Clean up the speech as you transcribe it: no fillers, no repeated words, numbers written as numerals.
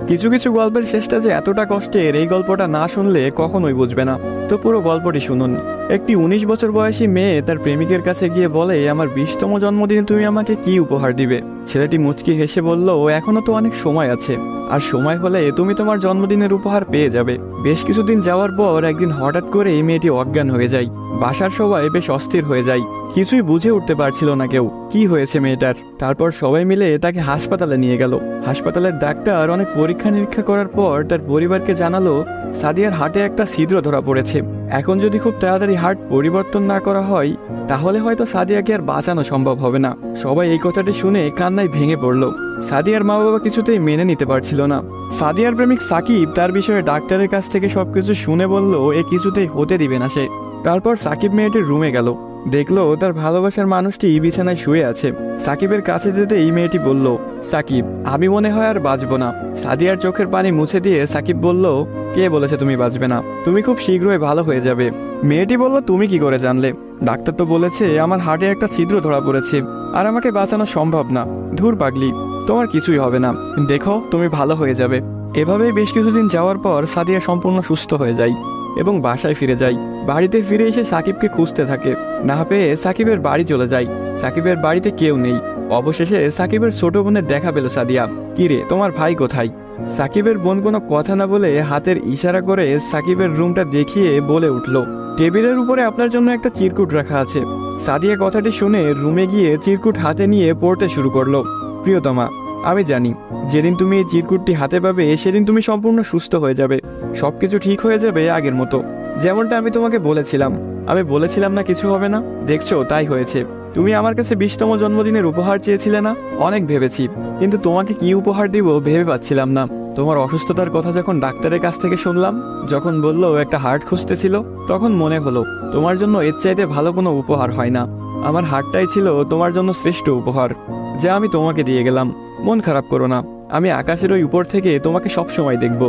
কিছু কিছু গল্পের শেষটা যে এতটা কষ্টের, এই গল্পটা না শুনলে কখনোই বুঝবে না। তো পুরো গল্পটি শুনুন। একটি 19 বছর বয়সী মেয়ে তার প্রেমিকের কাছে গিয়ে বলে, আমার 20তম জন্মদিনে তুমি আমাকে কি উপহার দিবে? ছেলেটি মুচকি হেসে বলল, এখনো তো অনেক সময় আছে, আর সময় হলে তুমি তোমার জন্মদিনের উপহার পেয়ে যাবে। বেশ কিছুদিন যাওয়ার পর একদিন হঠাৎ করে এই মেয়েটি অজ্ঞান হয়ে যায়। বাসার সবাই বেশ অস্থির হয়ে যায়, কিছুই বুঝে উঠতে পারছিল না কেউ কি হয়েছে মেয়েটার। তারপর সবাই মিলে তাকে হাসপাতালে নিয়ে গেল। হাসপাতালের ডাক্তার অনেক পরীক্ষা নিরীক্ষা করার পর তার পরিবারকে জানালো, সাদিয়ার হার্টে একটা ছিদ্র ধরা পড়েছে। এখন যদি খুব তাড়াতাড়ি হার্ট পরিবর্তন না করা হয়, তাহলে হয়তো সাদিয়াকে আর বাঁচানো সম্ভব হবে না। সবাই এই কথাটি শুনে কান্নায় ভেঙে পড়ল। সাদিয়ার মা বাবা কিছুতেই মেনে নিতে পারছিল না। সাদিয়ার প্রেমিক সাকিব তার বিষয়ে ডাক্তারের কাছ থেকে সবকিছু শুনে বলল, এ কিছুতেই হতে দিবে না সে। তারপর সাকিব মেয়েটির রুমে গেল, দেখলো তার ভালোবাসার মানুষটি বিছানায় শুয়ে আছে। সাকিবের কাছে যেতে এই মেয়েটি বলল, সাকিব, আমি মনে হয় আর বাঁচবো না। সাদিয়ার চোখের পানি মুছে দিয়ে সাকিব বলল, কে বলেছে তুমি বাঁচবে না? তুমি খুব শীঘ্রই ভালো হয়ে যাবে। মেয়েটি বলল, তুমি কি করে জানলে? ডাক্তার তো বলেছে আমার হার্টে একটা ছিদ্র ধরা পড়েছে, আর আমাকে বাঁচানো সম্ভব না। ধুর পাগলি, তোমার কিছুই হবে না, দেখো তুমি ভালো হয়ে যাবে। এভাবেই বেশ কিছুদিন যাওয়ার পর সাদিয়া সম্পূর্ণ সুস্থ হয়ে যায় এবং বাসায় ফিরে যায়। বাড়িতে ফিরে এসে সাকিবকে খুঁজতে থাকে, না পেয়ে সাকিবের বাড়ি চলে যায়। সাকিবের বাড়িতে কেউ নেই। অবশেষে সাকিবের ছোট বোনের দেখা পেল সাদিয়া। কিরে, তোমার ভাই কোথায়? সাকিবের বোন কোনো কথা না বলে হাতের ইশারা করে সাকিবের রুমটা দেখিয়ে বলে উঠল, টেবিলের উপরে আপনার জন্য একটা চিরকুট রাখা আছে। সাদিয়া কথাটি শুনে রুমে গিয়ে চিরকুট হাতে নিয়ে পড়তে শুরু করলো। প্রিয়তমা, আমি জানি যেদিন তুমি এই চিরকুটটি হাতে পাবে সেদিন তুমি সম্পূর্ণ সুস্থ হয়ে যাবে, সবকিছু ঠিক হয়ে যাবে আগের মতো, যেমনটা আমি তোমাকে বলেছিলাম। আমি বলেছিলাম না কিছু হবে না, দেখছো তাই হয়েছে। তুমি আমার কাছে 20তম জন্মদিনের উপহার চেয়েছিলে না? অনেক ভেবেছি, কিন্তু তোমাকে কি উপহার দিব ভেবে পাচ্ছিলাম না। তোমার অসুস্থতার কথা যখন ডাক্তারের কাছ থেকে শুনলাম, যখন বললো একটা হার্ট খুঁজতেছিল, তখন মনে হলো তোমার জন্য এর চাইতে ভালো কোনো উপহার হয় না। আমার হার্টটাই ছিল তোমার জন্য শ্রেষ্ঠ উপহার, যা আমি তোমাকে দিয়ে গেলাম। মন খারাপ করো না, আমি আকাশের ওই উপর থেকে তোমাকে সব সময় দেখব।